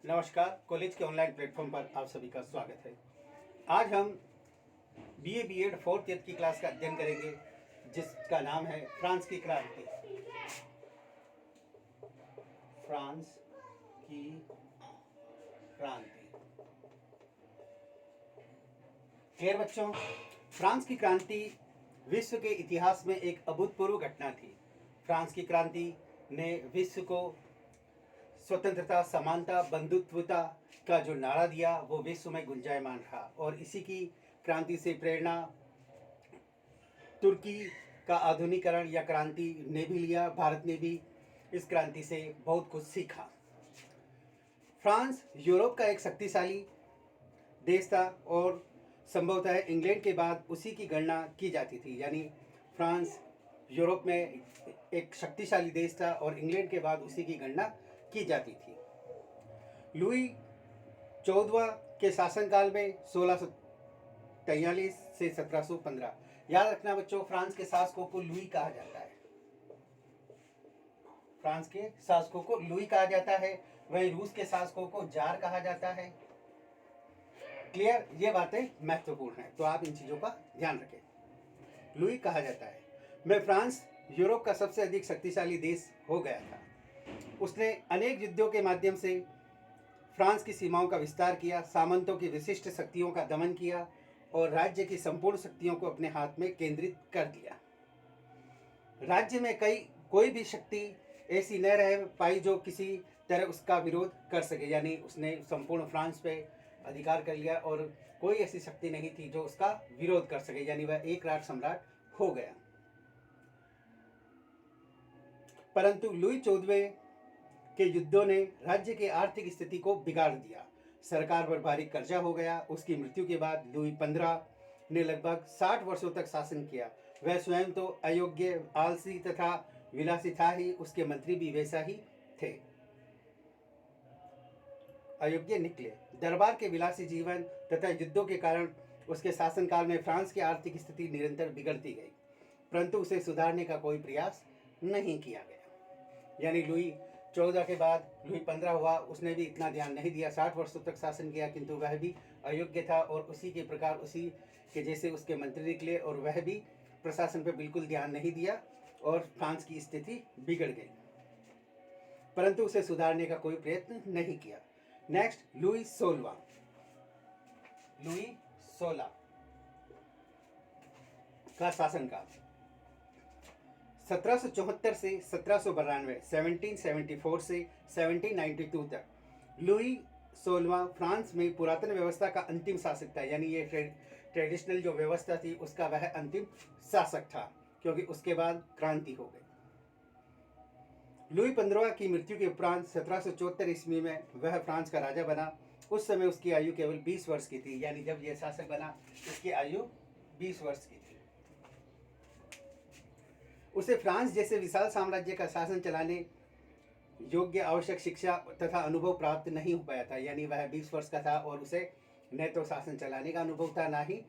नमस्कार। कॉलेज के online platform पर आप सभी का स्वागत है। आज हम बीए बीएड फोर्थ ईयर की क्लास का अध्ययन करेंगे, जिसका नाम है फ्रांस की क्रांति। फ्रांस की क्रांति। क्लियर बच्चों, फ्रांस की क्रांति विश्व के इतिहास में एक अभूतपूर्व घटना थी। फ्रांस की क्रांति ने विश्व को स्वतंत्रता, समानता, बंधुत्वता का जो नारा दिया वो विश्व में गुंजायमान रहा। और इसी की क्रांति से प्रेरणा तुर्की का आधुनिकीकरण या क्रांति ने भी लिया। भारत ने भी इस क्रांति से बहुत कुछ सीखा। फ्रांस यूरोप का एक शक्तिशाली देश था और संभवतः इंग्लैंड के बाद उसी की गणना की जाती थी। यानी फ्रांस यूरोप में एक शक्तिशाली देश था और इंग्लैंड के बाद उसी की गणना की जाती थी। लुई 14वां के शासनकाल में 1643 से 1715। याद रखना बच्चों, फ्रांस के शासकों को लुई कहा जाता है। फ्रांस के शासकों को लुई कहा जाता है। वहीं रूस के शासकों को जार कहा जाता है। क्लियर? ये बातें महत्वपूर्ण हैं, तो आप इन चीजों का ध्यान रखें। लुई कहा जाता है। में फ्रांस यूरोप का सबसे अधिक शक्तिशाली देश हो गया था। उसने अनेक युद्धों के माध्यम से फ्रांस की सीमाओं का विस्तार किया, सामंतों की विशिष्ट शक्तियों का दमन किया और राज्य की संपूर्ण शक्तियों को अपने हाथ में केंद्रित कर दिया। राज्य में कोई भी शक्ति ऐसी न रह पाई जो किसी तरह उसका विरोध कर सके। यानी उसने संपूर्ण फ्रांस पे अधिकार कर लिया और कोई ऐसी शक्ति नहीं थी जो उसका विरोध कर सके। यानी वह एक राष्ट्र सम्राट हो गया। परंतु लुई 14वें के युद्धों ने राज्य की आर्थिक स्थिति को बिगाड़ दिया। सरकार पर भारी कर्जा हो गया। उसकी मृत्यु के बाद लुई 15 ने लगभग 60 वर्षों तक शासन किया। वह स्वयं तो अयोग्य, आलसी तथा विलासी था ही, उसके मंत्री भी वैसा ही थे, अयोग्य निकले। दरबार के विलासी जीवन तथा युद्धों के कारण उसके शासनकाल में फ्रांस की आर्थिक स्थिति निरंतर बिगड़ती गई, परंतु उसे सुधारने का कोई प्रयास नहीं किया गया। यानी लुई 14 के बाद लुई 15 हुआ, उसने भी इतना ध्यान नहीं दिया। 60 वर्षों तक शासन किया, किंतु वह भी अयोग्य था और उसी के प्रकार उसी के जैसे उसके मंत्री निकले और वह भी प्रशासन पर बिल्कुल ध्यान नहीं दिया और फ्रांस की स्थिति बिगड़ गई, परंतु उसे सुधारने का कोई प्रयत्न नहीं किया। Next, Louis 16। लुई 16 का शासनकाल 1774 से 1792, 1774 से 1792 तक। लुई 16वां फ्रांस में पुरातन व्यवस्था का अंतिम शासक था। यानी ये ट्रेडिशनल जो व्यवस्था थी उसका वह अंतिम शासक था, क्योंकि उसके बाद क्रांति हो गई। लुई 15 की मृत्यु के उपरांत 1774 ईस्वी में वह फ्रांस का राजा बना। उस समय उसकी आयु केवल 20 वर्ष की थी। यानी जब यह शासक बना उसकी आयु 20 वर्ष की थी। उसे फ्रांस जैसे विशाल साम्राज्य का शासन चलाने योग्य आवश्यक शिक्षा तथा अनुभव प्राप्त नहीं हो पाया था। यानी वह 20 वर्ष का था और उसे न तो शासन चलाने का अनुभव था, ना ही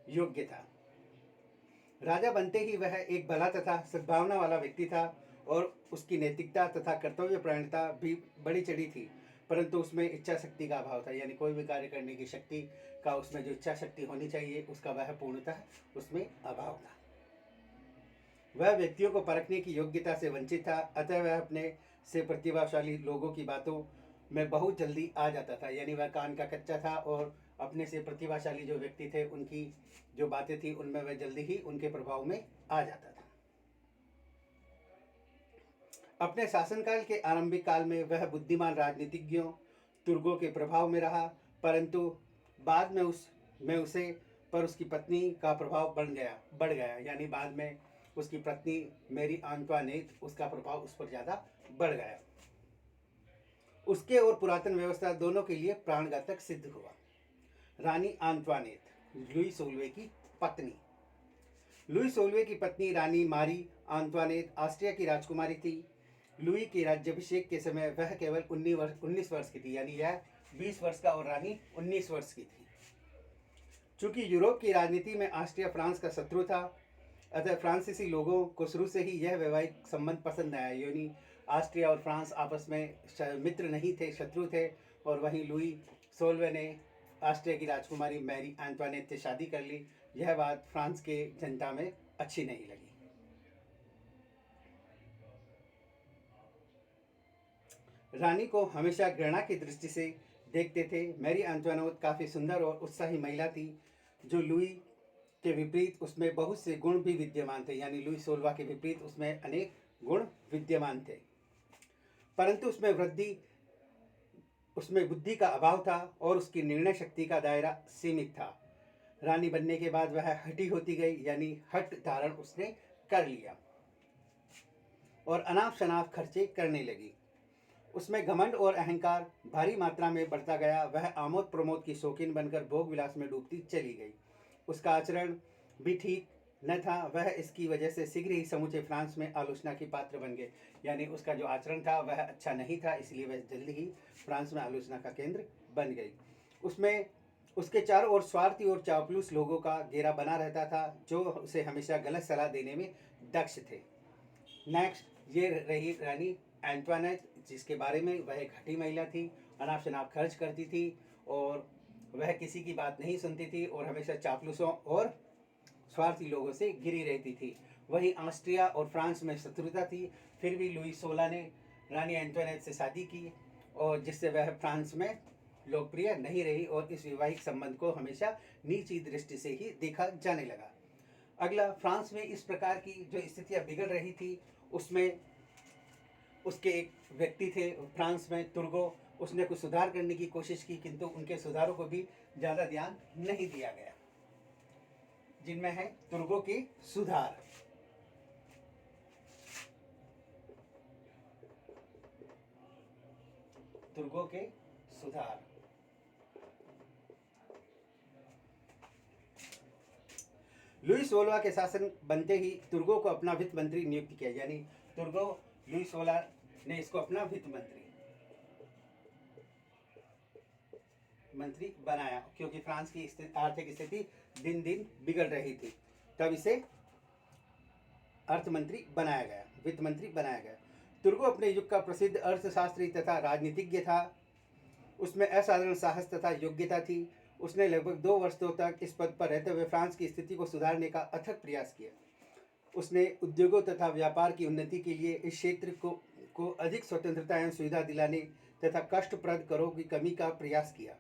योग्य था। राजा बनते ही वह एक भला तथा सद्भावना वाला व्यक्ति था और उसकी नैतिकता तथा कर्तव्यपरायणता भी बड़ी चढ़ी थी, परंतु उसमें इच्छा शक्ति का अभाव था। यानी कोई भी कार्य करने की शक्ति का उसमें जो इच्छा शक्ति होनी चाहिए उसका वह पूर्णतः उसमें अभाव था। वह व्यक्तियों को परखने की योग्यता से वंचित था, अतः वह अपने से प्रतिभाशाली लोगों की बातों में बहुत जल्दी आ जाता था। यानी वह कान का कच्चा था और अपने से प्रतिभाशाली जो व्यक्ति थे उनकी जो बातें थी उनमें वह जल्दी ही उनके प्रभाव में आ जाता था। अपने शासनकाल के आरंभिक काल में वह बुद्धिमान राजनीतिज्ञों तुर्गों के प्रभाव में रहा, परंतु बाद में उसे पर उसकी पत्नी का प्रभाव बढ़ गया। यानी बाद में उसकी पत्नी मेरी आंतवानेत, उसका प्रभाव उस पर ज़्यादा बढ़ गया। उसके और पुरातन व्यवस्था दोनों के लिए प्राणघातक सिद्ध हुआ। रानी आंतवानेत, लुई 16वें की पत्नी। लुई 16वें की पत्नी रानी मारी आंतवानेत ऑस्ट्रिया की राजकुमारी थी। लुई के राज्याभिषेक के समय वह केवल 19 वर्ष की थी। यानी यह 20 वर्ष का और रानी 19 वर्ष की थी। चूंकि यूरोप की राजनीति में ऑस्ट्रिया फ्रांस का शत्रु था, अतः फ्रांसीसी लोगों को शुरू से ही यह वैवाहिक संबंध पसंद आया। यानी ऑस्ट्रिया और फ्रांस आपस में मित्र नहीं थे, शत्रु थे, और वहीं लुई 16वें ने ऑस्ट्रिया की राजकुमारी मैरी एंटोनेट से शादी कर ली। यह बात फ्रांस के जनता में अच्छी नहीं लगी। रानी को हमेशा घृणा की दृष्टि से देखते थे। मैरी एंटोनेट काफ़ी सुंदर और उत्साही महिला थी, जो लुई के विपरीत उसमें बहुत से गुण भी विद्यमान थे, यानी लुई 16वां के विपरीत उसमें अनेक गुण विद्यमान थे, परंतु उसमें बुद्धि का अभाव था और उसकी निर्णय शक्ति का दायरा सीमित था। रानी बनने के बाद वह हठी होती गई, यानी हठ धारण उसने कर लिया और अनाप शनाप खर्चे करने लगी। उसमें घमंड और अहंकार भारी मात्रा में बढ़ता गया। वह आमोद प्रमोद की शौकीन बनकर भोग विलास में डूबती चली गई। उसका आचरण भी ठीक न था। वह इसकी वजह से शीघ्र ही समूचे फ्रांस में आलोचना की पात्र बन गए, यानी उसका जो आचरण था वह अच्छा नहीं था, इसलिए वह जल्दी ही फ्रांस में आलोचना का केंद्र बन गई। उसमें उसके चारों ओर स्वार्थी और चापलूस लोगों का घेरा बना रहता था, जो उसे हमेशा गलत सलाह देने में दक्ष थे। नेक्स्ट ये रही रानी एंटोनेट, जिसके बारे में वह एक हठी महिला थी, अनाप शनाप खर्च करती थी और वह किसी की बात नहीं सुनती थी और हमेशा चापलूसों और स्वार्थी लोगों से घिरी रहती थी। वहीं ऑस्ट्रिया और फ्रांस में शत्रुता थी, फिर भी लुई 16 ने रानी एंटोनेट से शादी की और जिससे वह फ्रांस में लोकप्रिय नहीं रही और इस वैवाहिक संबंध को हमेशा नीची दृष्टि से ही देखा जाने लगा। अगला, फ्रांस में इस प्रकार की जो स्थितियां बिगड़ रही थी, उसमें उसके एक व्यक्ति थे फ्रांस में, तुर्गो। उसने कुछ सुधार करने की कोशिश की, किंतु उनके सुधारों को भी ज़्यादा ध्यान नहीं दिया गया, जिनमें है तुर्गो के सुधार। तुर्गो के सुधार। लुई 16 के शासन बनते ही तुर्गो को अपना वित्त मंत्री नियुक्त किया, यानी तुर्गो लुई 16 ने इसको अपना वित्त मंत्री बनाया, क्योंकि फ्रांस की आर्थिक स्थिति दिन दिन बिगड़ रही थी। तब इसे अर्थमंत्री बनाया गया, वित्त मंत्री बनाया गया। तुर्गो अपने युग का प्रसिद्ध अर्थशास्त्री तथा राजनीतिज्ञ था। उसमें असाधारण साहस तथा योग्यता थी। उसने लगभग 2 वर्षों तक इस पद पर रहते हुए फ्रांस की स्थिति को सुधारने का अथक प्रयास किया। उसने उद्योगों तथा व्यापार की उन्नति के लिए इस क्षेत्र को अधिक स्वतंत्रता एवं सुविधा दिलाने तथा कष्टप्रद करों की कमी का प्रयास किया।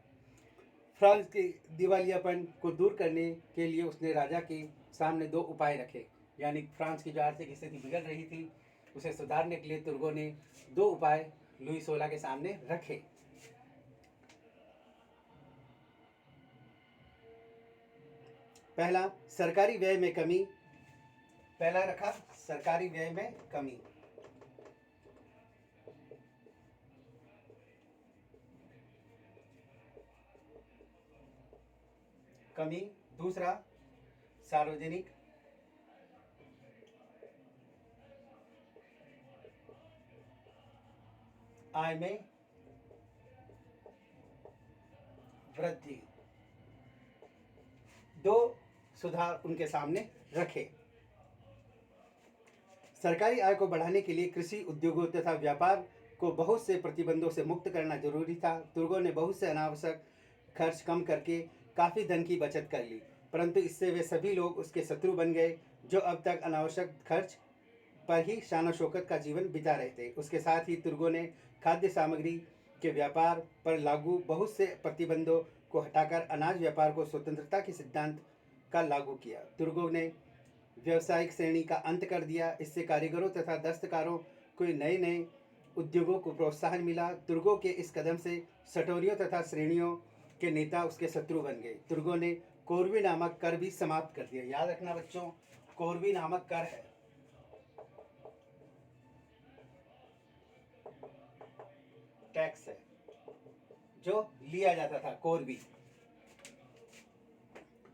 फ्रांस के दिवालियापन को दूर करने के लिए उसने राजा के सामने 2 उपाय रखे, यानी फ्रांस की जो आर्थिक स्थिति बिगड़ रही थी उसे सुधारने के लिए तुर्गो ने 2 उपाय लुई 16 के सामने रखे। पहला, सरकारी व्यय में कमी। पहला रखा सरकारी व्यय में कमी। दूसरा, सार्वजनिक आय में वृद्धि। 2 सुधार उनके सामने रखे। सरकारी आय को बढ़ाने के लिए कृषि उद्योगों तथा व्यापार को बहुत से प्रतिबंधों से मुक्त करना जरूरी था। तुर्गो ने बहुत से अनावश्यक खर्च कम करके काफ़ी धन की बचत कर ली, परंतु इससे वे सभी लोग उसके शत्रु बन गए जो अब तक अनावश्यक खर्च पर ही शान शौकत का जीवन बिता रहे थे। उसके साथ ही तुर्गो ने खाद्य सामग्री के व्यापार पर लागू बहुत से प्रतिबंधों को हटाकर अनाज व्यापार को स्वतंत्रता के सिद्धांत का लागू किया। तुर्गो ने व्यावसायिक श्रेणी का अंत कर दिया। इससे कारीगरों तथा दस्तकारों को नए नए उद्योगों को प्रोत्साहन मिला। तुर्गो के इस कदम से सटोरियों तथा श्रेणियों के नेता उसके शत्रु बन गए। तुर्गो ने कोरवी नामक कर भी समाप्त कर दिया। याद रखना बच्चों, कोरवी नामक कर है, टैक्स है जो लिया जाता था।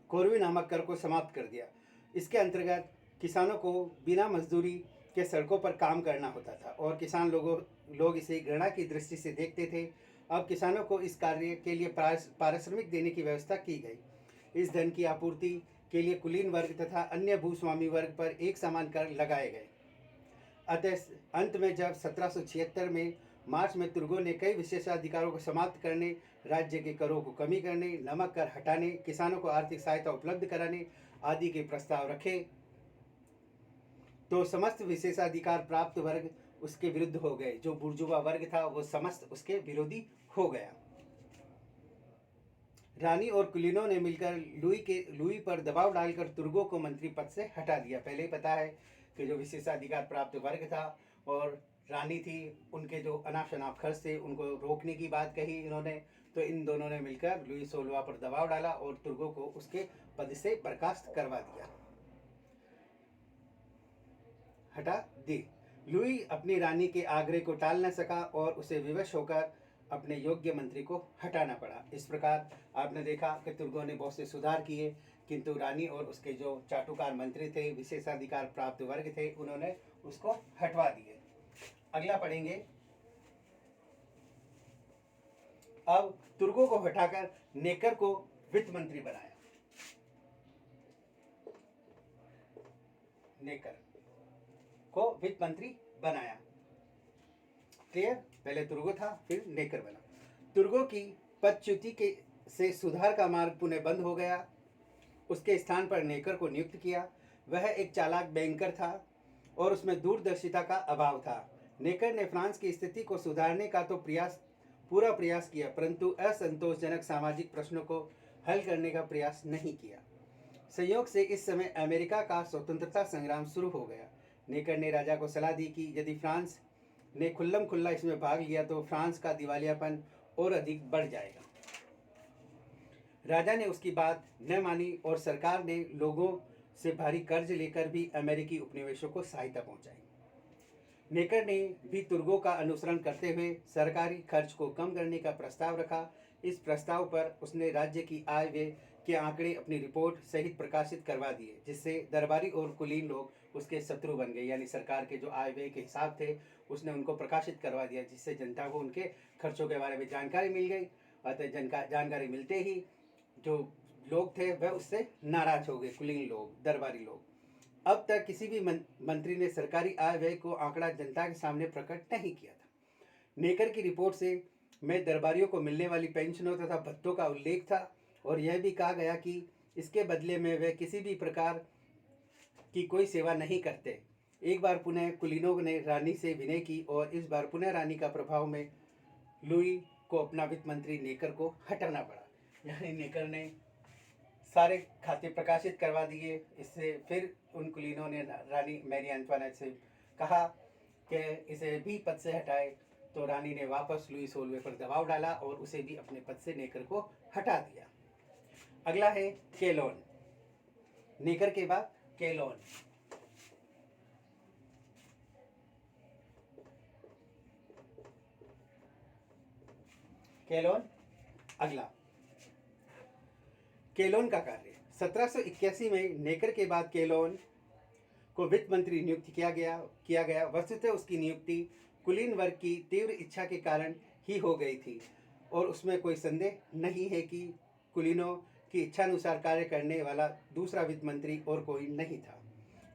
कोरवी नामक कर को समाप्त कर दिया। इसके अंतर्गत किसानों को बिना मजदूरी के सड़कों पर काम करना होता था और किसान लोग इसे घृणा की दृष्टि से देखते थे। अब किसानों को इस कार्य के लिए पारिश्रमिक देने की व्यवस्था की गई। इस धन की आपूर्ति के लिए कुलीन वर्ग तथा अन्य भूस्वामी वर्ग पर एक समान कर लगाए गए। अतः अंत में जब 1776 में मार्च में तुर्गों ने कई विशेषाधिकारों को समाप्त करने, राज्य के करों को कमी करने, नमक कर हटाने, किसानों को आर्थिक सहायता उपलब्ध कराने आदि के प्रस्ताव रखे, तो समस्त विशेषाधिकार प्राप्त वर्ग उसके विरुद्ध हो गए। जो बुर्जुआ वर्ग था वो समस्त उसके विरोधी हो गया। रानी और कुलीनों ने मिलकर लुई पर दबाव डालकर तुर्गों को मंत्री पद से हटा दिया। पहले ही पता है कि जो विशेषाधिकार प्राप्त वर्ग था और रानी थी, उनके जो अनाप शनाप खर्च थे उनको रोकने की बात कही इन्होंने, तो इन दोनों ने मिलकर लुई 16वां पर दबाव डाला और तुर्गों को उसके पद से बर्खास्त करवा दिया, हटा दी। लुई अपनी रानी के आग्रह को टाल न सका और उसे विवश होकर अपने योग्य मंत्री को हटाना पड़ा। इस प्रकार आपने देखा कि तुर्गों ने बहुत से सुधार किए, किंतु रानी और उसके जो चाटुकार मंत्री थे, विशेषाधिकार प्राप्त वर्ग थे, उन्होंने उसको हटवा दिए। अगला पढ़ेंगे। अब तुर्गों को हटाकर नेकर को वित्त मंत्री बनाया। नेकर को वित्त मंत्री बनाया। क्लियर? पहले तुर्गो था, फिर नेकर बना। तुर्गों की पदच्युति के से सुधार का मार्ग पुनः बंद हो गया। उसके स्थान पर नेकर को नियुक्त किया। वह एक चालाक बैंकर था और उसमें दूरदर्शिता का अभाव था। नेकर ने फ्रांस की स्थिति को सुधारने का तो पूरा प्रयास किया, परंतु असंतोषजनक सामाजिक प्रश्नों को हल करने का प्रयास नहीं किया। संयोग से इस समय अमेरिका का स्वतंत्रता संग्राम शुरू हो गया। नेकर ने राजा को सलाह दी कि यदि फ्रांस ने खुल्लम खुल्ला इसमें भाग लिया तो फ्रांस का दिवालियापन और अधिक बढ़ जाएगा। राजा ने उसकी बात न मानी और सरकार ने लोगों से भारी कर्ज लेकर भी अमेरिकी उपनिवेशों को सहायता पहुंचाई। नेकर ने भी तुर्गों का अनुसरण करते हुए सरकारी खर्च को कम करने का प्रस्ताव रखा। इस प्रस्ताव पर उसने राज्य की आय व्यय के आंकड़े अपनी रिपोर्ट सहित प्रकाशित करवा दिए, जिससे दरबारी और कुलीन लोग उसके शत्रु बन गए। यानी सरकार के जो आय व्यय के हिसाब थे उसने उनको प्रकाशित करवा दिया, जिससे जनता को उनके खर्चों के बारे में जानकारी मिल गई। अतः जानकारी मिलते ही जो लोग थे वह उससे नाराज हो गए, कुलीन लोग, दरबारी लोग। अब तक किसी भी मंत्री ने सरकारी आय व्यय को आंकड़ा जनता के सामने प्रकट नहीं किया था। नेकर की रिपोर्ट से में दरबारियों को मिलने वाली पेंशनों तथा भत्तों का उल्लेख था और यह भी कहा गया कि इसके बदले में वे किसी भी प्रकार की कोई सेवा नहीं करते। एक बार पुनः कुलीनों ने रानी से विनय की और इस बार पुनः रानी का प्रभाव में लुई को अपना वित्त मंत्री नेकर को हटाना पड़ा। यानी नेकर ने सारे खाते प्रकाशित करवा दिए। इससे फिर उन कुलीनों ने रानी मैरी एंटवानेट से कहा कि इसे भी पद से हटाए, तो रानी ने वापस लुई 16वें पर दबाव डाला और उसे भी अपने पद से नेकर को हटा दिया। अगला है केलोन। नेकर के बाद केलोन। केलोन अगला। केलोन का कार्य 1781 में नेकर के बाद केलोन को वित्त मंत्री नियुक्त किया गया। वस्तुतः उसकी नियुक्ति कुलीन वर्ग की तीव्र इच्छा के कारण ही हो गई थी और उसमें कोई संदेह नहीं है कि कुलीनों की इच्छानुसार कार्य करने वाला दूसरा वित्त मंत्री और कोई नहीं था।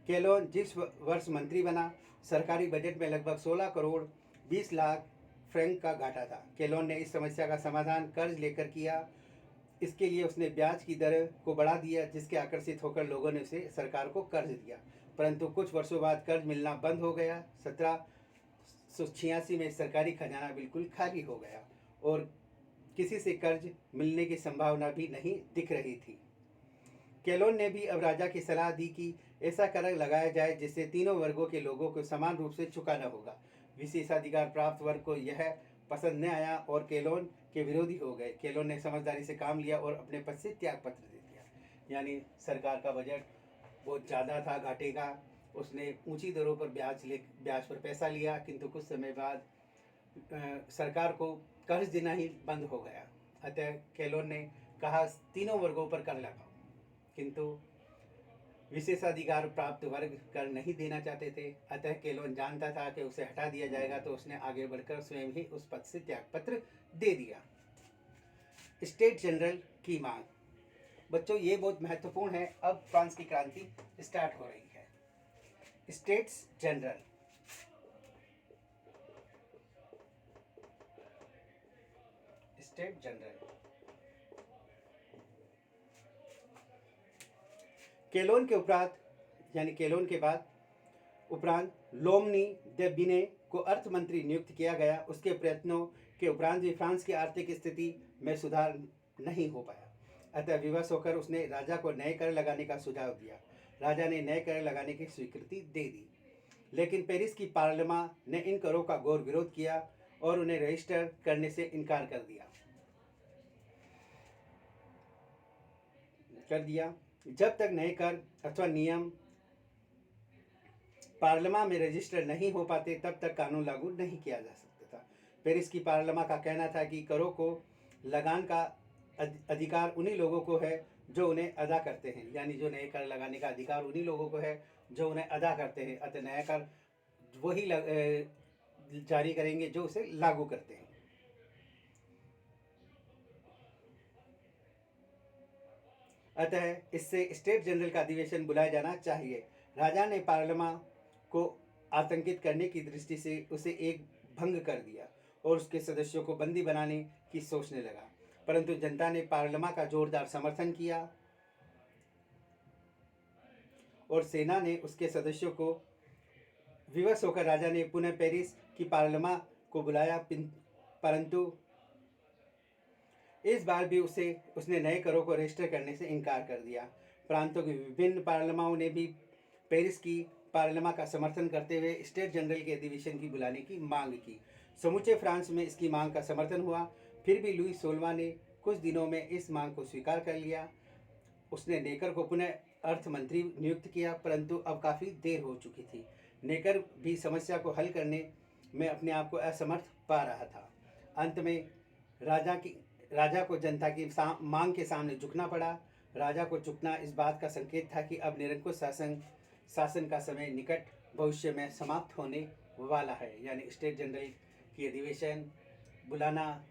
केलोन जिस वर्ष मंत्री बना, सरकारी बजट में लगभग 16 करोड़ 20 लाख फ्रैंक का घाटा था। केलोन ने इस समस्या का समाधान कर्ज लेकर किया। इसके लिए उसने ब्याज की दर को बढ़ा दिया, जिसके आकर्षित होकर लोगों ने उसे सरकार को कर्ज दिया, परंतु कुछ वर्षों बाद कर्ज मिलना बंद हो गया। 1786 में सरकारी खजाना बिल्कुल खाली हो गया और किसी से कर्ज मिलने की संभावना भी नहीं दिख रही थी। केलोन ने भी अब राजा की सलाह दी कि ऐसा कर लगाया जाए जिससे तीनों वर्गों के लोगों को समान रूप से चुकाना होगा। विशेषाधिकार प्राप्त वर्ग को यह पसंद न आया और केलोन के विरोधी हो गए। केलोन ने समझदारी से काम लिया और अपने पद से त्याग पत्र दे दिया। यानी सरकार का बजट बहुत ज़्यादा था, घाटे का। उसने ऊंची दरों पर ब्याज पर पैसा लिया, किंतु कुछ समय बाद सरकार को कर्ज देना ही बंद हो गया। अतः केलोन ने कहा तीनों वर्गों पर कर लगाओ, किंतु विशेषाधिकार प्राप्त वर्ग कर नहीं देना चाहते थे। अतः केलोन जानता था कि उसे हटा दिया जाएगा, तो उसने आगे बढ़कर स्वयं ही उस पद से त्यागपत्र दे दिया। स्टेट जनरल की मांग। बच्चों ये बहुत महत्वपूर्ण है। अब फ्रांस की क्रांति स्टार्ट हो रही है। States General State General. Calonne के बाद उपरांत लोमनी दे बिने को अर्थ मंत्री नियुक्त किया गया। उसके प्रयत्नों के उपरांत भी फ्रांस की आर्थिक स्थिति में सुधार नहीं हो पाया। अतः विवश होकर उसने राजा को नए कर लगाने का सुझाव दिया। राजा ने नए कर लगाने की स्वीकृति दे दी, लेकिन पेरिस की पार्लियामा ने इन करों का घोर विरोध किया और उन्हें रजिस्टर करने से इनकार कर दिया। जब तक नए कर अथवा नियम पार्लियामा में रजिस्टर नहीं हो पाते तब तक कानून लागू नहीं किया जा सकता था। पेरिस की पार्लियामा का कहना था कि करों को लगान का अधिकार उन्हीं लोगों को है जो उन्हें अदा करते हैं, यानी जो नए कर लगाने का अधिकार उन्हीं लोगों को है जो उन्हें अदा करते हैं। अतः नया कर वही जारी करेंगे जो उसे लागू करते हैं। अतः इससे स्टेट जनरल का अधिवेशन बुलाया जाना चाहिए। राजा ने पार्लियामा को आतंकित करने की दृष्टि से उसे एक भंग कर दिया और उसके सदस्यों को बंदी बनाने की सोचने लगा, परंतु जनता ने पार्लियामा का जोरदार समर्थन किया और सेना ने उसके सदस्यों को विवश होकर राजा ने पुनः पेरिस की पार्लियामा को बुलाया, परंतु इस बार भी उसने नए करों को रजिस्टर करने से इनकार कर दिया। प्रांतों की विभिन्न पार्लियामाओं ने भी पेरिस की पार्लियामा का समर्थन करते हुए स्टेट जनरल के अधिवेशन की बुलाने की मांग की। समूचे फ्रांस में इसकी मांग का समर्थन हुआ। फिर भी लुई 16वां ने कुछ दिनों में इस मांग को स्वीकार कर लिया। उसने नेकर को पुनः अर्थ मंत्री नियुक्त किया, परंतु अब काफ़ी देर हो चुकी थी। नेकर भी समस्या को हल करने में अपने आप को असमर्थ पा रहा था। अंत में राजा को जनता की मांग के सामने झुकना पड़ा। राजा को झुकना इस बात का संकेत था कि अब निरंकुश शासन का समय निकट भविष्य में समाप्त होने वाला है, यानी स्टेट जनरल की अधिवेशन बुलाना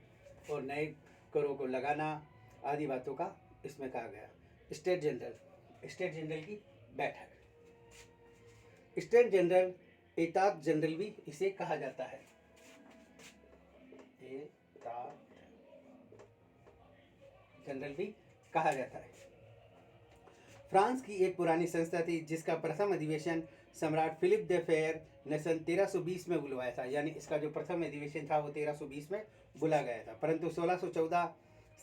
और नए करों को लगाना आदि बातों का इसमें कहा गया। स्टेट जनरल की बैठक। स्टेट जनरल एतात जनरल भी इसे कहा जाता है। एतात जनरल भी कहा जाता है। फ्रांस की एक पुरानी संस्था थी जिसका प्रथम अधिवेशन सम्राट फिलिप दे फेयर ने सन 1320 में बुलवाया था, यानी इसका जो प्रथम अधिवेशन था वो 1320 में बुला गया था, परंतु 1614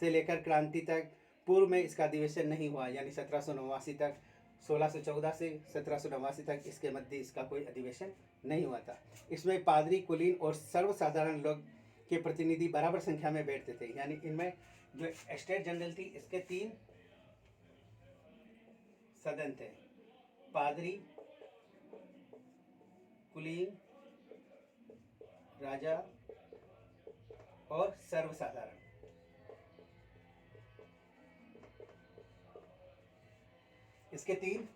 से लेकर क्रांति तक पूर्व में इसका अधिवेशन नहीं हुआ, यानी 1789 तक। 1614 से 1789 तक इसके मध्य इसका कोई अधिवेशन नहीं हुआ था। इसमें पादरी, कुलीन और सर्वसाधारण लोग के प्रतिनिधि बराबर संख्या में बैठते थे, यानी इनमें जो स्टेट जनरल थी इसके 3 सदन थे: पादरी, कुलीन, राजा और सर्वसाधारण। इसके 3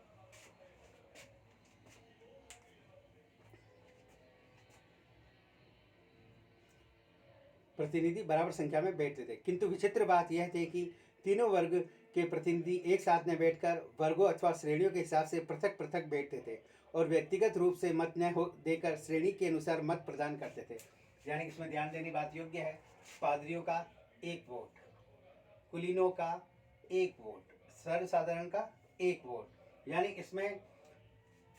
प्रतिनिधि बराबर संख्या में बैठते थे, किंतु विचित्र बात यह थी कि तीनों वर्ग के प्रतिनिधि एक साथ में बैठकर वर्गों अथवा श्रेणियों के हिसाब से पृथक पृथक बैठते थे और व्यक्तिगत रूप से मत न देकर श्रेणी के अनुसार मत प्रदान करते थे। यानी इसमें ध्यान देने बात योग्य है, पादरियों का 1 वोट, कुलीनों का 1 वोट, सर्वसाधारण का 1 वोट, यानी इसमें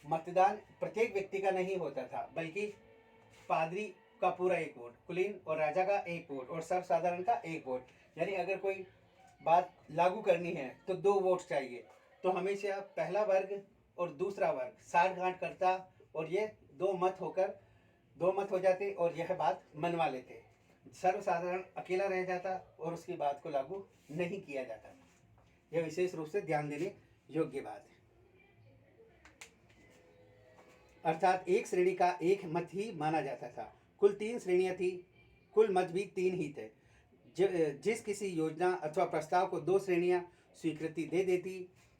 मतदान प्रत्येक व्यक्ति का नहीं होता था, बल्कि पादरी का पूरा 1 वोट, कुलीन और राजा का 1 वोट और सर्वसाधारण का 1 वोट। यानी अगर कोई बात लागू करनी है तो 2 वोट चाहिए, तो हमेशा पहला वर्ग और दूसरा वर्ग साठगांठ करता और ये 2 मत हो जाते और यह बात मनवा लेते। सर्वसाधारण अकेला रह जाता और उसकी बात को लागू नहीं किया जाता। यह विशेष रूप से ध्यान देने योग्य बात है। अर्थात एक श्रेणी का 1 मत ही माना जाता था। कुल 3 श्रेणियां थी, कुल मत भी 3 ही थे। जिस किसी योजना अथवा प्रस्ताव को 2 श्रेणियां स्वीकृति दे देती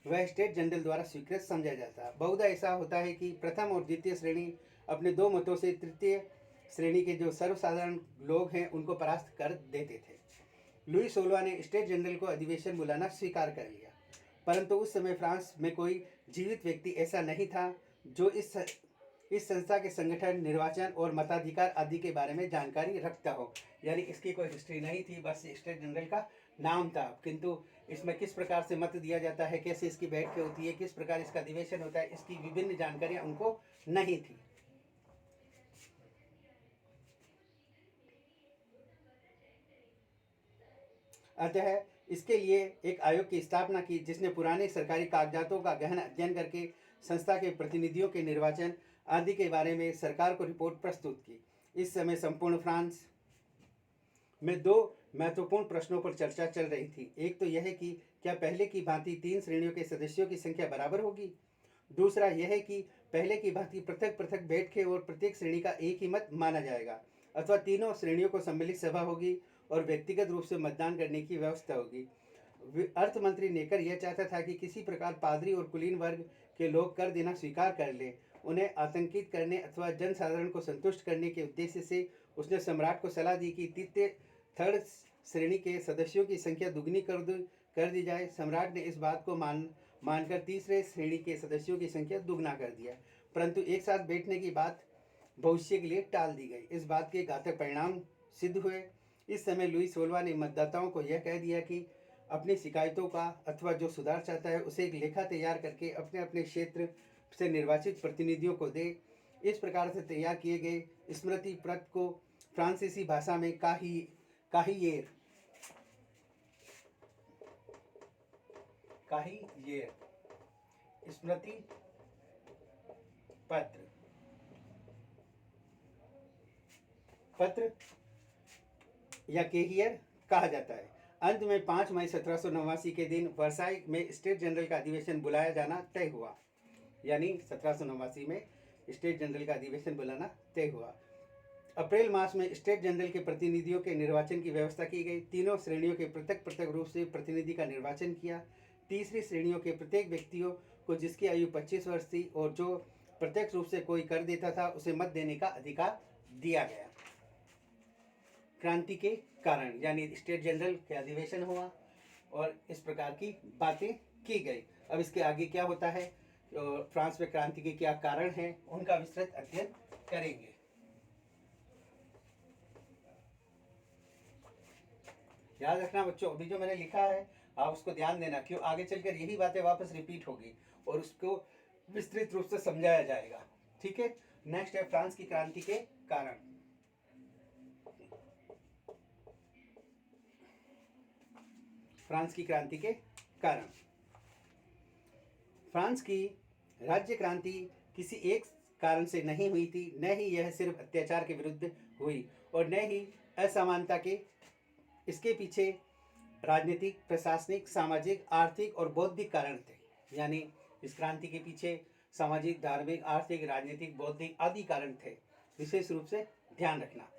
वह स्टेट जनरल द्वारा स्वीकृत समझा जाता। बहुधा ऐसा होता है कि प्रथम और द्वितीय श्रेणी अपने 2 मतों से तृतीय श्रेणी के जो सर्वसाधारण लोग हैं उनको परास्त कर देते थे। लुई 16वां ने स्टेट जनरल को अधिवेशन बुलाना स्वीकार कर लिया, परंतु उस समय फ्रांस में कोई जीवित व्यक्ति ऐसा नहीं था जो इस इस संस्था के संगठन, निर्वाचन और मताधिकार आदि के बारे में जानकारी रखता हो। यानी इसकी कोई हिस्ट्री नहीं थी, बस स्टेट जनरल का नाम था, किंतु इसमें किस प्रकार से मत दिया जाता है, कैसे इसकी बैठकें होती है, किस प्रकार इसका अधिवेशन होता है, इसकी विभिन्न जानकारियां उनको नहीं थी। अतः इसके लिए एक आयोग की स्थापना की, जिसने पुराने सरकारी कागजातों का गहन अध्ययन करके संस्था के प्रतिनिधियों के निर्वाचन आदि के बारे में सरकार को रिपोर्ट प्रस्तुत की। इस समय संपूर्ण फ्रांस में दो महत्वपूर्ण प्रश्नों पर चर्चा चल रही थी। एक तो यह कि क्या पहले की भांति 3 श्रेणियों के सदस्यों की संख्या बराबर होगी। दूसरा यह है कि पहले की भांति पृथक पृथक बैठकें और प्रत्येक श्रेणी का एक ही मत माना जाएगा, अथवा तीनों श्रेणियों को सम्मिलित सभा होगी और व्यक्तिगत रूप से मतदान करने की व्यवस्था होगी। अर्थ मंत्री नेकर यह चाहता था कि किसी प्रकार पादरी और कुलीन वर्ग के लोग कर देना स्वीकार कर ले। उन्हें आतंकित करने अथवा जनसाधारण को संतुष्ट करने के उद्देश्य से उसने सम्राट को सलाह दी कि थर्ड श्रेणी के सदस्यों की संख्या दुगनी कर दी जाए। सम्राट ने इस बात को मानकर तीसरे श्रेणी के सदस्यों की संख्या दुगना कर दिया, परंतु एक साथ बैठने की बात भविष्य के लिए टाल दी गई। इस बात के घातक परिणाम सिद्ध हुए। इस समय लुई 16वां ने मतदाताओं को यह कह दिया कि अपनी शिकायतों का अथवा जो सुधार चाहता है उसे एक लेखा तैयार करके अपने अपने क्षेत्र से निर्वाचित प्रतिनिधियों को दे। इस प्रकार से तैयार किए गए स्मृति पत्र को फ्रांसीसी भाषा में काहियर स्मृति पत्र या केहियर कहा जाता है। अंत में 5 मई 1789 के दिन वर्साई में स्टेट जनरल का अधिवेशन बुलाया जाना तय हुआ। यानी 1789 में स्टेट जनरल का अधिवेशन बुलाना तय हुआ। अप्रैल मास में स्टेट जनरल के प्रतिनिधियों के निर्वाचन की व्यवस्था की गई। तीनों श्रेणियों के पृथक पृथक रूप से प्रतिनिधि का निर्वाचन किया। तीसरी श्रेणियों के प्रत्येक व्यक्तियों को जिसकी आयु 25 वर्ष थी और जो प्रत्यक्ष रूप से कोई कर देता था उसे मत देने का अधिकार दिया गया। क्रांति के कारण, यानी स्टेट जनरल के अधिवेशन हुआ और इस प्रकार की बातें की गई। अब इसके आगे क्या होता है, तो फ्रांस में क्रांति के क्या कारण हैं, उनका विस्तृत अध्ययन करेंगे। याद रखना बच्चों, अभी जो मैंने लिखा है आप उसको ध्यान देना, क्यों आगे चलकर यही बातें वापस रिपीट होगी और उसको विस्तृत रूप से समझाया जाएगा। ठीक है, नेक्स्ट है फ्रांस की क्रांति के कारण। फ्रांस की क्रांति के कारण। फ्रांस की राज्य क्रांति किसी एक कारण से नहीं हुई थी, न ही यह सिर्फ अत्याचार के विरुद्ध हुई और न ही असमानता के। इसके पीछे राजनीतिक, प्रशासनिक, सामाजिक, आर्थिक और बौद्धिक कारण थे। यानी इस क्रांति के पीछे सामाजिक, धार्मिक, आर्थिक, राजनीतिक, बौद्धिक आदि कारण थे। विशेष रूप से ध्यान रखना।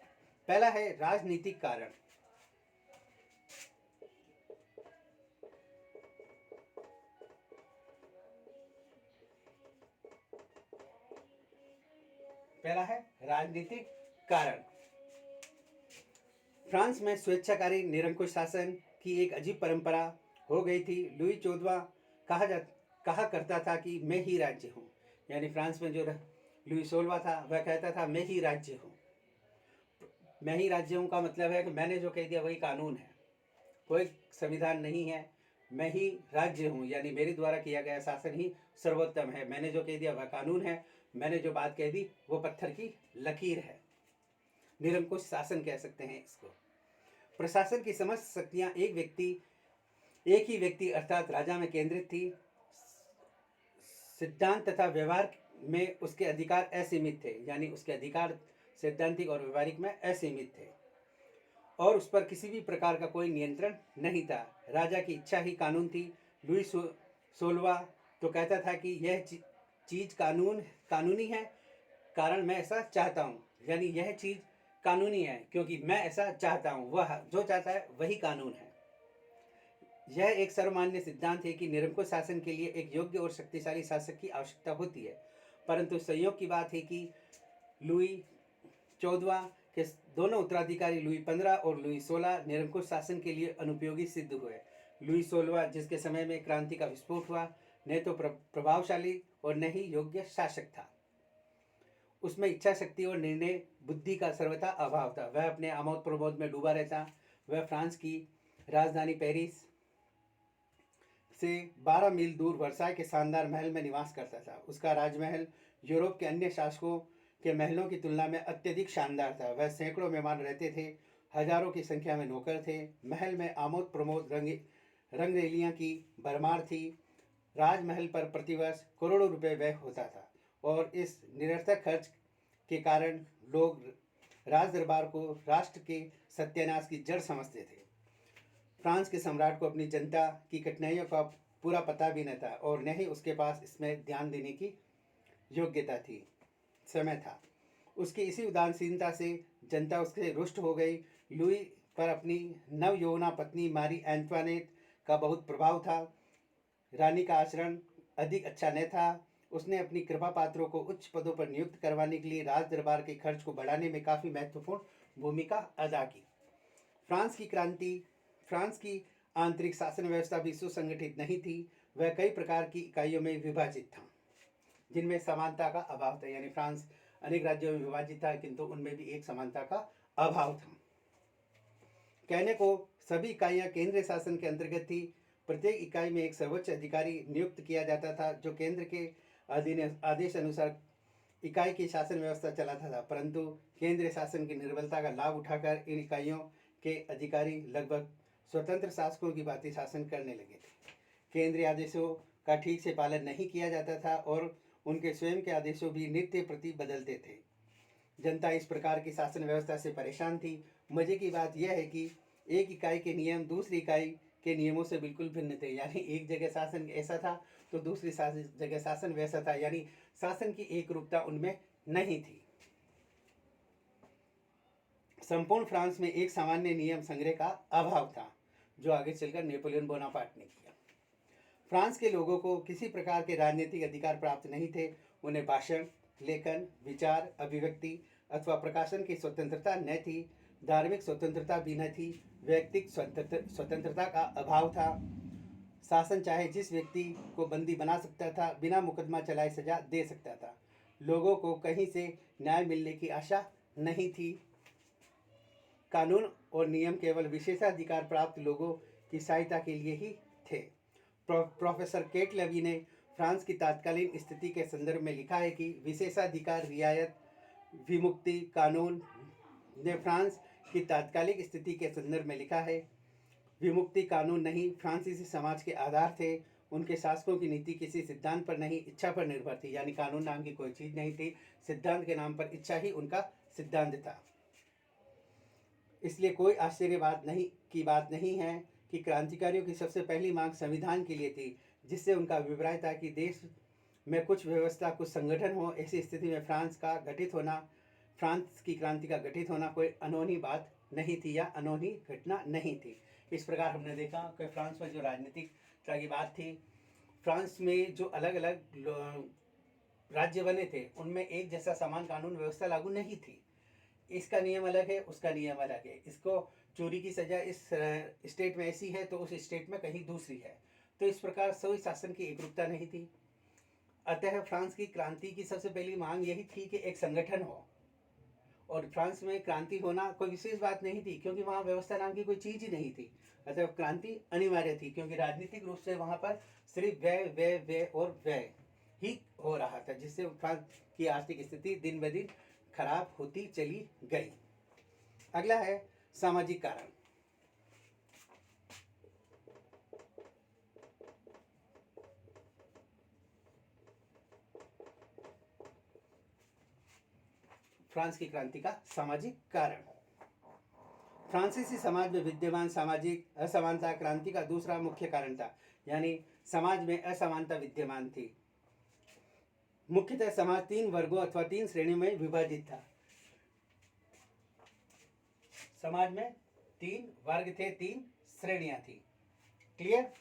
पहला है राजनीतिक कारण। पहला है राजनीतिक कारण। फ्रांस में स्वेच्छाकारी निरंकुश शासन की एक अजीब परंपरा हो गई थी। लुई 14वां कहा करता था कि मैं ही राज्य हूँ। यानी फ्रांस में जो लुई 16वां था वह कहता था मैं ही राज्य हूँ। मैं ही राज्य हूँ का मतलब है कि मैंने जो कह दिया वही कानून है, कोई संविधान नहीं है, मैं ही राज्य हूँ, यानी मेरे द्वारा किया गया शासन ही सर्वोत्तम है। मैंने जो कह दिया वह कानून है, मैंने जो बात कह दी वो पत्थर की लकीर है। निरंकुश शासन कह सकते हैं इसको। प्रशासन की समस्त शक्तियां एक ही व्यक्ति अर्थात राजा में केंद्रित थी। सिद्धांत तथा व्यवहार में उसके अधिकार असीमित थे, यानी उसके अधिकार सैद्धांतिक और व्यवहारिक में असीमित थे और उस पर किसी भी प्रकार का कोई नियंत्रण नहीं था। राजा की इच्छा ही कानून थी। लुई 16वां तो कहता था कि यह चीज कानूनी है कारण मैं ऐसा चाहता हूँ, यानी यह चीज कानूनी है क्योंकि मैं ऐसा चाहता हूँ, वह जो चाहता है वही कानून है। यह एक सर्वमान्य सिद्धांत है कि निरंकुश शासन के लिए एक योग्य और शक्तिशाली शासक की आवश्यकता होती है, परंतु संयोग की बात है कि लुई 14वां के दोनों उत्तराधिकारी लुई 15 और लुई 16 निरंकुश शासन के लिए अनुपयोगी सिद्ध हुए। लुई 16वां जिसके समय में क्रांति का विस्फोट हुआ, न तो प्रभावशाली और न ही योग्य शासक था। उसमें इच्छा शक्ति और निर्णय बुद्धि का सर्वथा अभाव था। वह अपने आमोद प्रमोद में डूबा रहता। वह फ्रांस की राजधानी पेरिस से 12 मील दूर वर्साय के शानदार महल में निवास करता था। उसका राजमहल यूरोप के अन्य शासकों के महलों की तुलना में अत्यधिक शानदार था। वह सैकड़ों मेहमान रहते थे, हजारों की संख्या में नौकर थे। महल में आमोद प्रमोद रंगरेलियां की भरमार थी। राजमहल पर प्रतिवर्ष करोड़ों रुपए व्यय होता था और इस निरर्थक खर्च के कारण लोग राज दरबार को राष्ट्र के सत्यानाश की जड़ समझते थे। फ्रांस के सम्राट को अपनी जनता की कठिनाइयों का पूरा पता भी न था और न ही उसके पास इसमें ध्यान देने की योग्यता थी, समय था। उसकी इसी उदासीनता से जनता उससे रुष्ट हो गई। लुई पर अपनी नवयौवना पत्नी मारी एंटवानेट का बहुत प्रभाव था। रानी का आचरण अधिक अच्छा न था। उसने अपनी कृपा पात्रों को उच्च पदों पर नियुक्त करवाने के लिए राज दरबार के खर्च को बढ़ाने में काफ़ी महत्वपूर्ण भूमिका अदा की। फ्रांस की आंतरिक शासन व्यवस्था भी सुसंगठित नहीं थी। वह कई प्रकार की इकाइयों में विभाजित था जिनमें समानता का अभाव था। यानी फ्रांस अनेक राज्यों में विभाजित था किंतु उनमें भी एक समानता का अभाव था। कहने को सभी इकाइयां केंद्रीय शासन के अंतर्गत थी। प्रत्येक इकाई में एक सर्वोच्च अधिकारी नियुक्त किया जाता था जो केंद्र के आदेश अनुसार इकाई की शासन व्यवस्था चलाता था। परंतु केंद्रीय शासन की निर्बलता का लाभ उठाकर इन इकाइयों के अधिकारी लगभग स्वतंत्र शासकों की भांति शासन करने लगे थे। केंद्रीय आदेशों का ठीक से पालन नहीं किया जाता था और उनके स्वयं के आदेशों भी नित्य प्रति बदलते थे। जनता इस प्रकार की शासन व्यवस्था से परेशान थी। मजे की बात यह है कि एक इकाई के नियम दूसरी इकाई के नियमों से बिल्कुल भिन्न थे। यानी एक जगह शासन ऐसा था तो दूसरी जगह शासन वैसा था। यानी शासन की एक रूपता उनमें नहीं थी। संपूर्ण फ्रांस में एक सामान्य नियम संग्रह का अभाव था जो आगे चलकर नेपोलियन बोनापार्ट ने किया। फ्रांस के लोगों को किसी प्रकार के राजनीतिक अधिकार प्राप्त नहीं थे। उन्हें भाषण, लेखन, विचार, अभिव्यक्ति अथवा प्रकाशन की स्वतंत्रता न थी। धार्मिक स्वतंत्रता भी न थी। व्यक्तिक स्वतंत्रता का अभाव था। शासन चाहे जिस व्यक्ति को बंदी बना सकता था, बिना मुकदमा चलाए सजा दे सकता था। लोगों को कहीं से न्याय मिलने की आशा नहीं थी। कानून और नियम केवल विशेषाधिकार प्राप्त लोगों की सहायता के लिए ही थे। प्रोफेसर केट लेवी ने फ्रांस की तात्कालीन स्थिति के संदर्भ में लिखा है कि विशेषाधिकार, रियायत, विमुक्ति कानून ने फ्रांस की तात्कालिक स्थिति के संदर्भ में लिखा है। विमुक्ति कानून नहीं, फ्रांसीसी समाज के आधार थे। उनके शासकों की नीति किसी सिद्धांत पर नहीं, इच्छा पर निर्भर थी। यानी कानून नाम की कोई चीज़ नहीं थी, सिद्धांत के नाम पर इच्छा ही उनका सिद्धांत था। इसलिए कोई आश्चर्य बात नहीं है कि क्रांतिकारियों की सबसे पहली मांग संविधान के लिए थी, जिससे उनका अभिप्राय था कि देश में कुछ व्यवस्था, कुछ संगठन हो। ऐसी स्थिति में फ्रांस की क्रांति का घटित होना कोई अनहोनी बात नहीं थी या अनहोनी घटना नहीं थी। इस प्रकार हमने देखा कि फ्रांस में जो राजनीतिक की बात थी, फ्रांस में जो अलग अलग राज्य बने थे उनमें एक जैसा समान कानून व्यवस्था लागू नहीं थी। इसका नियम अलग है, उसका नियम अलग है। इसको चोरी की सजा इस स्टेट में ऐसी है तो उस स्टेट में कहीं दूसरी है। तो इस प्रकार सभी शासन की एकरूपता नहीं थी। अतः फ्रांस की क्रांति की सबसे पहली मांग यही थी कि एक संगठन हो। और फ्रांस में क्रांति होना कोई विशेष बात नहीं थी क्योंकि वहाँ व्यवस्था नाम की कोई चीज़ ही नहीं थी। अतः क्रांति अनिवार्य थी क्योंकि राजनीतिक रूप से वहाँ पर सिर्फ व्यय और व्यय ही हो रहा था, जिससे फ्रांस की आर्थिक स्थिति दिन ब दिन खराब होती चली गई। अगला है सामाजिक कारण। फ्रांस की क्रांति का सामाजिक कारण। फ्रांसीसी समाज में विद्यमान सामाजिक असमानता क्रांति का दूसरा मुख्य कारण था। यानी समाज में असमानता विद्यमान थी। मुख्यतः समाज 3 वर्गों अथवा 3 श्रेणियों में विभाजित था। समाज में 3 वर्ग थे, 3 श्रेणियां थी। क्लियर?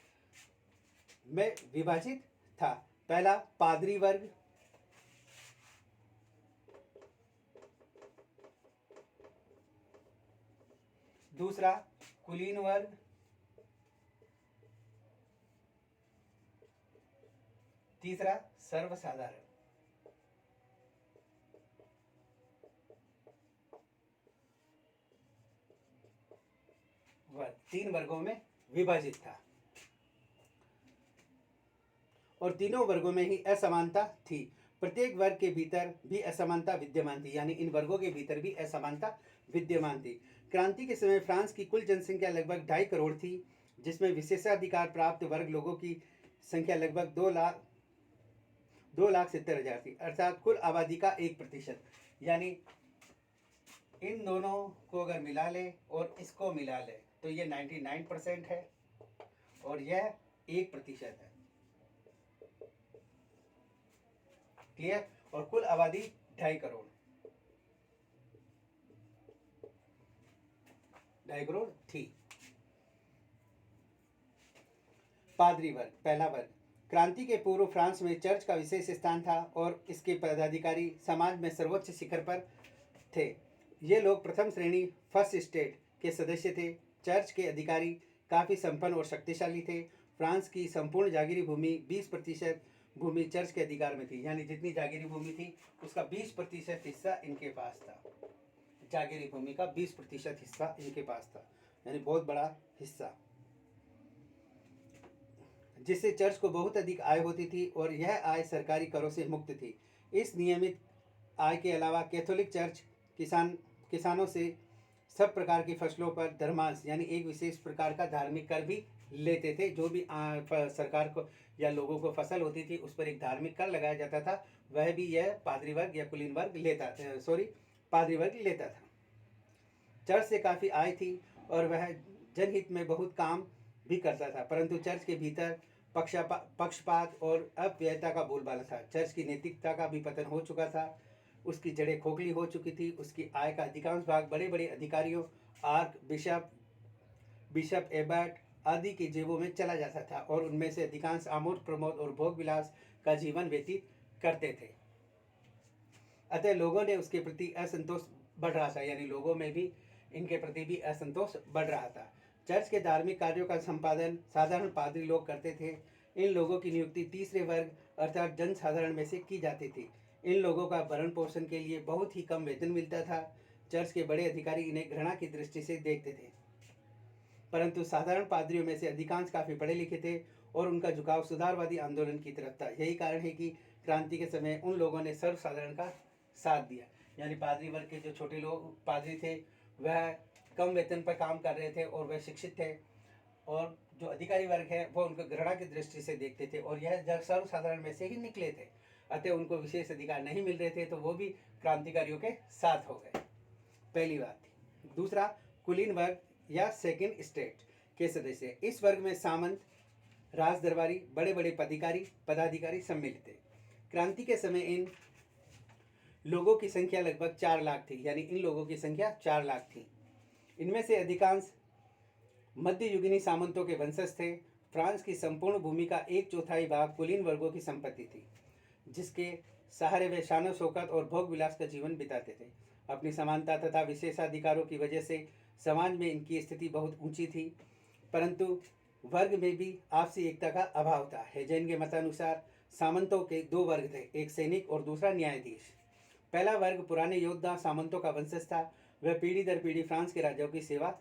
में विभाजित था। पहला पादरी वर्ग, दूसरा कुलीन वर्ग, तीसरा सर्वसाधारण। वर्ग 3 वर्गों में विभाजित था और तीनों वर्गों में ही असमानता थी। प्रत्येक वर्ग के भीतर भी असमानता विद्यमान थी, यानी इन वर्गों के भीतर भी असमानता विद्यमान थी। क्रांति के समय फ्रांस की कुल जनसंख्या लगभग 2.5 करोड़ थी, जिसमें विशेषाधिकार प्राप्त वर्ग लोगों की संख्या लगभग 2,70,000 थी, अर्थात कुल आबादी का 1%। यानी इन दोनों को अगर मिला ले और इसको मिला ले तो ये 99% है और यह 1% है। क्लियर? और कुल आबादी 2.5 करोड़, 2.5 करोड़ थी। पादरी वर्ग, पहला वर्ग। क्रांति के पूर्व फ्रांस में चर्च का विशेष स्थान था और इसके पदाधिकारी समाज में सर्वोच्च शिखर पर थे। ये लोग प्रथम श्रेणी फर्स्ट स्टेट के सदस्य थे। चर्च के अधिकारी काफ़ी संपन्न और शक्तिशाली थे। फ्रांस की संपूर्ण जागीरी भूमि 20% भूमि चर्च के अधिकार में थी, यानी जितनी जागीरी भूमि थी उसका 20% हिस्सा इनके पास था। जागीरी भूमि का 20% हिस्सा इनके पास था, यानी बहुत बड़ा हिस्सा, जिससे चर्च को बहुत अधिक आय होती थी और यह आय सरकारी करों से मुक्त थी। इस नियमित आय के अलावा कैथोलिक चर्च किसानों से सब प्रकार की फसलों पर धर्मांश, यानी एक विशेष प्रकार का धार्मिक कर भी लेते थे। जो भी सरकार को या लोगों को फसल होती थी उस पर एक धार्मिक कर लगाया जाता था, वह भी यह पादरी वर्ग या कुलीन वर्ग पादरी वर्ग लेता था। चर्च से काफ़ी आय थी और वह जनहित में बहुत काम भी करता था, परंतु चर्च के भीतर पक्षपात और अव्ययता का बोलबाला था। चर्च की नैतिकता का भी पतन हो चुका था, उसकी जड़ें खोखली हो चुकी थी। उसकी आय का अधिकांश भाग बड़े बड़े अधिकारियों, आर्क बिशप एबट आदि की जेबों में चला जाता था और उनमें से अधिकांश आमोद प्रमोद और भोग विलास का जीवन व्यतीत करते थे। अतः लोगों ने उसके प्रति असंतोष बढ़ रहा था, यानी लोगों में भी इनके प्रति भी असंतोष बढ़ रहा था। चर्च के धार्मिक कार्यों का संपादन साधारण पादरी लोग करते थे। इन लोगों की नियुक्ति तीसरे वर्ग अर्थात जनसाधारण में से की जाती थी। इन लोगों का भरण पोषण के लिए बहुत ही कम वेतन मिलता था। चर्च के बड़े अधिकारी इन्हें घृणा की दृष्टि से देखते थे, परंतु साधारण पादरियों में से अधिकांश काफ़ी पढ़े लिखे थे और उनका झुकाव सुधारवादी आंदोलन की तरफ था। यही कारण है कि क्रांति के समय उन लोगों ने सर्वसाधारण का साथ दिया, यानी पादरी वर्ग के जो छोटे लोग पादरी थे वह कम वेतन पर काम कर रहे थे और वह शिक्षित थे, और जो अधिकारी वर्ग है वो उनको घृणा की दृष्टि से देखते थे और यह सर्वसाधारण में से ही निकले थे। अतः उनको विशेष अधिकार नहीं मिल रहे थे, तो वो भी क्रांतिकारियों के साथ हो गए। पहली बात थी। दूसरा, कुलीन वर्ग या सेकंड स्टेट के सदस्य। इस वर्ग में सामंत, राज दरबारी, बड़े बड़े पदाधिकारी सम्मिलित थे। क्रांति के समय इन लोगों की संख्या लगभग 4 लाख थी, यानी इन लोगों की संख्या 4 लाख थी। इनमें से अधिकांश मध्ययुगीन सामंतों के वंशज थे। फ्रांस की संपूर्ण भूमि का 1/4 भाग कुलीन वर्गों की संपत्ति थी, जिसके सहारे वे शानो शौकत और भोग विलास का जीवन बिताते थे। अपनी समानता तथा विशेषाधिकारों की वजह से समाज में इनकी स्थिति बहुत ऊंची थी, परंतु वर्ग में भी आपसी एकता का अभाव था। हेजेन के मतानुसार सामंतों के 2 वर्ग थे, एक सैनिक और दूसरा न्यायाधीश। पहला वर्ग पुराने योद्धा सामंतों का वंशज था, वह पीढ़ी दर पीढ़ी फ्रांस के राजाओं की सेवा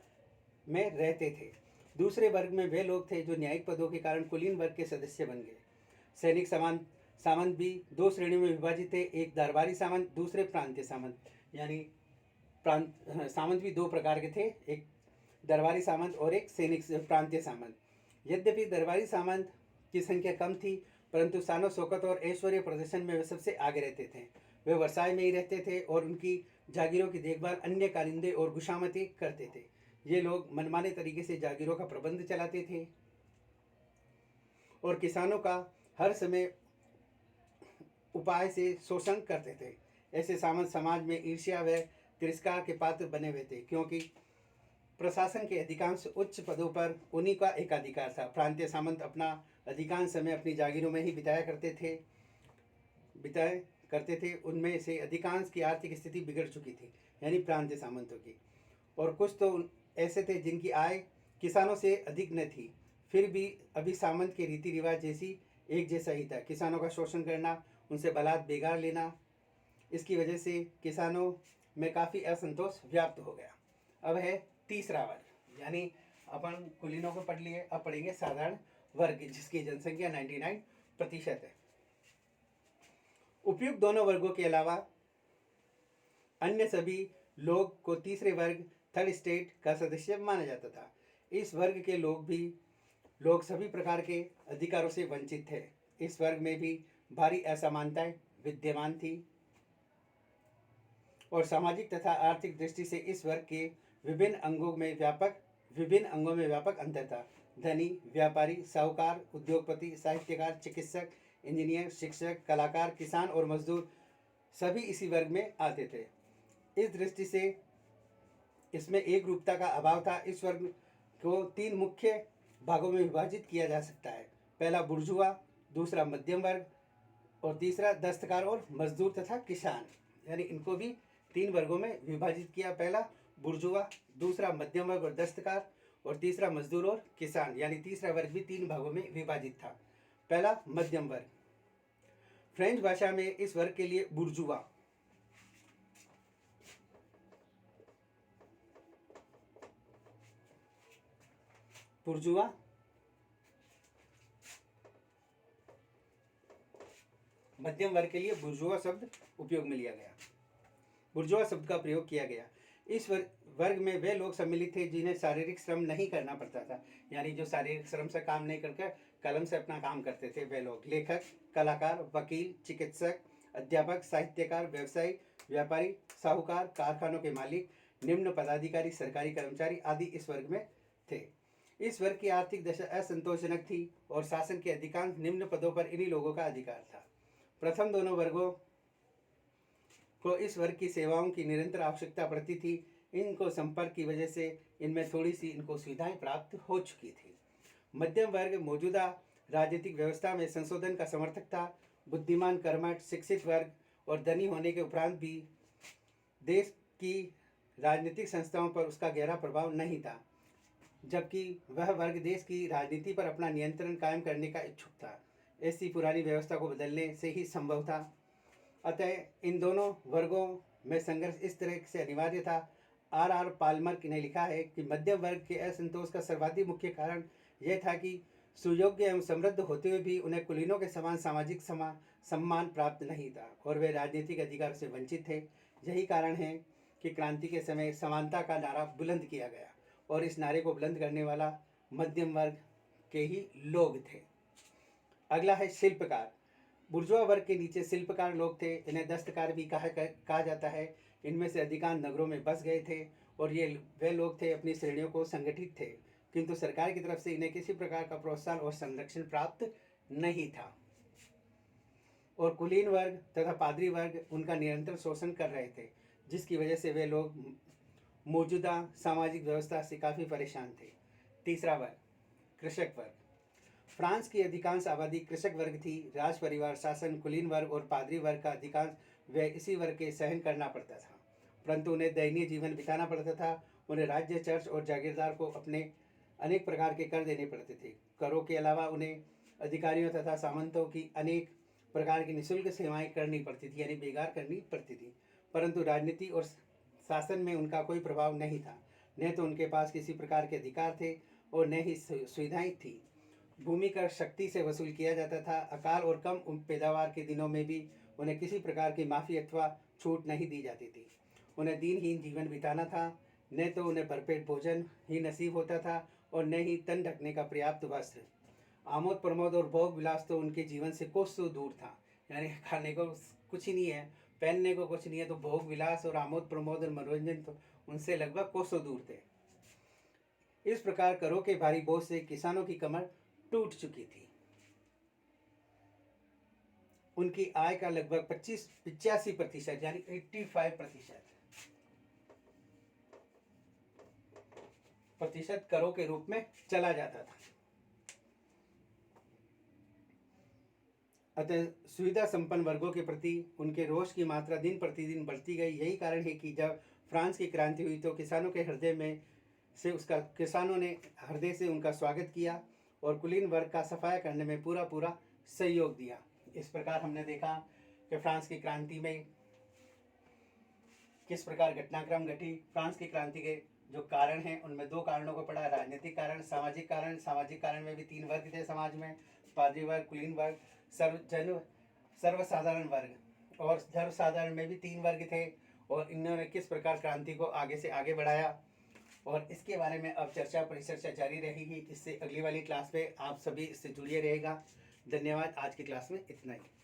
में रहते थे। दूसरे वर्ग में वे लोग थे जो न्यायिक पदों के कारण कुलीन वर्ग के सदस्य बन गए। सैनिक सामंत भी 2 श्रेणियों में विभाजित थे, एक दरबारी सामंत, दूसरे प्रांतीय सामंत। यानी सामंत भी 2 प्रकार के थे, एक दरबारी सामंत और एक सैनिक प्रांतीय सामंत। यद्यपि दरबारी सामंत की संख्या कम थी, परंतु शानो शौकत और ऐश्वर्य प्रदर्शन में वे सबसे आगे रहते थे। वे वर्साय में ही रहते थे और उनकी जागीरों की देखभाल अन्य कारिंदे और गुशामती करते थे। ये लोग मनमाने तरीके से जागीरों का प्रबंध चलाते थे और किसानों का हर समय उपाय से शोषण करते थे। ऐसे सामंत समाज में ईर्ष्या व तिरस्कार के पात्र बने हुए थे, क्योंकि प्रशासन के अधिकांश उच्च पदों पर उन्हीं का एकाधिकार था। प्रांतीय सामंत अपना अधिकांश समय अपनी जागीरों में ही बिताया करते थे। उनमें से अधिकांश की आर्थिक स्थिति बिगड़ चुकी थी, यानी प्रांतीय सामंतों की, और कुछ तो ऐसे थे जिनकी आय किसानों से अधिक न थी। फिर भी अभी सामंत के रीति रिवाज एक जैसा ही था, किसानों का शोषण करना, उनसे बलात् बेगार लेना। इसकी वजह से किसानों में काफ़ी असंतोष व्याप्त हो गया। अब है तीसरा वर्ग, यानी अपन कुलीनों को पढ़ लिए, अब पढ़ेंगे साधारण वर्ग जिसकी जनसंख्या 99% है। उपयुक्त दोनों वर्गों के अलावा अन्य सभी लोग को तीसरे वर्ग थर्ड स्टेट का सदस्य माना जाता था। इस वर्ग के लोग सभी प्रकार के अधिकारों से वंचित थे। इस वर्ग में भी भारी असमानताएं विद्यमान थी और सामाजिक तथा आर्थिक दृष्टि से इस वर्ग के विभिन्न अंगों में व्यापक अंतर था। धनी, व्यापारी, साहूकार, उद्योगपति, साहित्यकार, चिकित्सक, इंजीनियर, शिक्षक, कलाकार, किसान और मजदूर सभी इसी वर्ग में आते थे। इस दृष्टि से इसमें एक रूपता का अभाव था। इस वर्ग को 3 मुख्य भागों में विभाजित किया जा सकता है। पहला बुर्जुआ, दूसरा मध्यम वर्ग और तीसरा दस्तकार और मजदूर तथा किसान। यानी इनको भी 3 वर्गों में विभाजित किया। पहला बुर्जुआ, दूसरा मध्यम वर्ग और दस्तकार और तीसरा मजदूर और किसान। यानी तीसरा वर्ग भी 3 भागों में विभाजित था। पहला मध्यम वर्ग। फ्रेंच भाषा में इस वर्ग के लिए बुर्जुआ मध्यम वर्ग के लिए बुर्जुआ शब्द उपयोग में लिया गया, बुर्जुआ शब्द का प्रयोग किया गया। इस वर्ग में वे लोग सम्मिलित थे जिन्हें शारीरिक श्रम नहीं करना पड़ता था। यानी जो शारीरिक श्रम से काम नहीं करके कलम से अपना काम करते थे वे लोग। लेखक, कलाकार, वकील, चिकित्सक, अध्यापक, साहित्यकार, व्यवसायी, व्यापारी, साहूकार, कारखानों के मालिक, निम्न पदाधिकारी, सरकारी कर्मचारी आदि इस वर्ग में थे। इस वर्ग की आर्थिक दशा असंतोषजनक थी और शासन के अधिकांश निम्न पदों पर इन्हीं लोगों का अधिकार था। प्रथम दोनों वर्गों को इस वर्ग की सेवाओं की निरंतर आवश्यकता पड़ती थी। इनको संपर्क की वजह से इनमें थोड़ी सी इनको सुविधाएं प्राप्त हो चुकी थी। मध्यम वर्ग मौजूदा राजनीतिक व्यवस्था में संशोधन का समर्थक था। बुद्धिमान, कर्मठ, शिक्षित वर्ग और धनी होने के उपरांत भी देश की राजनीतिक संस्थाओं पर उसका गहरा प्रभाव नहीं था, जबकि वह वर्ग देश की राजनीति पर अपना नियंत्रण कायम करने का इच्छुक था। ऐसी पुरानी व्यवस्था को बदलने से ही संभव था। अतः इन दोनों वर्गों में संघर्ष इस तरह से अनिवार्य था। R. पाल्मर ने लिखा है कि मध्यम वर्ग के असंतोष का सर्वाधिक मुख्य कारण यह था कि सुयोग्य एवं समृद्ध होते हुए भी उन्हें कुलीनों के समान सामाजिक सम्मान प्राप्त नहीं था और वे राजनीतिक अधिकार से वंचित थे। यही कारण है कि क्रांति के समय समानता का नारा बुलंद किया गया और इस नारे को बुलंद करने वाला मध्यम वर्ग के ही लोग थे। अगला है शिल्पकार। बुर्जुआ वर्ग के नीचे शिल्पकार लोग थे। इन्हें दस्तकार भी कहा जाता है। इनमें से अधिकांश नगरों में बस गए थे और ये वे लोग थे अपनी श्रेणियों को संगठित थे, किंतु सरकार की तरफ से इन्हें किसी प्रकार का प्रोत्साहन और संरक्षण प्राप्त नहीं था और कुलीन वर्ग तथा पादरी वर्ग उनका निरंतर शोषण कर रहे थे, जिसकी वजह से वे लोग मौजूदा सामाजिक व्यवस्था से काफ़ी परेशान थे। तीसरा वर्ग कृषक वर्ग। फ्रांस की अधिकांश आबादी कृषक वर्ग थी। राज परिवार, शासन, कुलीन वर्ग और पादरी वर्ग का अधिकांश व्यय इसी वर्ग के सहन करना पड़ता था, परंतु उन्हें दयनीय जीवन बिताना पड़ता था। उन्हें राज्य, चर्च और जागीरदार को अपने अनेक प्रकार के कर देने पड़ते थे। करों के अलावा उन्हें अधिकारियों तथा सामंतों की अनेक प्रकार की निःशुल्क सेवाएं करनी पड़ती थी, यानी बेगार करनी पड़ती थी, परंतु राजनीति और शासन में उनका कोई प्रभाव नहीं था। न तो उनके पास किसी प्रकार के अधिकार थे और न ही सुविधाएं थी। भूमि कर शक्ति से वसूल किया जाता था। अकाल और कम पैदावार के दिनों में भी उन्हें किसी प्रकार की माफ़ी अथवा छूट नहीं दी जाती थी। उन्हें दीनहीन जीवन बिताना था। न तो उन्हें भरपेट भोजन ही नसीब होता था और न ही तन ढकने का पर्याप्त वस्त्र। आमोद प्रमोद और भोग विलास तो उनके जीवन से कोसों दूर था। यानी खाने को कुछ ही नहीं है, पहनने को कुछ नहीं है, तो भोग विलास और आमोद प्रमोद और मनोरंजन तो उनसे लगभग कोसों दूर थे। इस प्रकार करों के भारी बोझ से किसानों की कमर टूट चुकी थी। उनकी आय का लगभग 85% यानी 85% करों के रूप में चला जाता था। अतः सुविधा संपन्न वर्गों के प्रति उनके रोष की मात्रा दिन प्रतिदिन बढ़ती गई। यही कारण है कि जब फ्रांस की क्रांति हुई तो किसानों ने हृदय से उनका स्वागत किया और कुलीन वर्ग का सफाया करने में पूरा सहयोग दिया। इस प्रकार हमने देखा कि फ्रांस की क्रांति में किस प्रकार घटनाक्रम घटी। फ्रांस की क्रांति के जो कारण हैं उनमें दो कारणों को पढ़ा, राजनीतिक कारण, सामाजिक कारण। सामाजिक कारण में भी तीन वर्ग थे समाज में, पाद्री वर्ग, कुलीन वर्ग, सर्वसाधारण वर्ग। और सर्वसाधारण में भी तीन वर्ग थे और इन्होंने किस प्रकार क्रांति को आगे से आगे बढ़ाया, और इसके बारे में अब चर्चा परिचर्चा जारी रहेगी। इससे अगली वाली क्लास में आप सभी इससे जुड़िए रहेगा। धन्यवाद। आज की क्लास में इतना ही।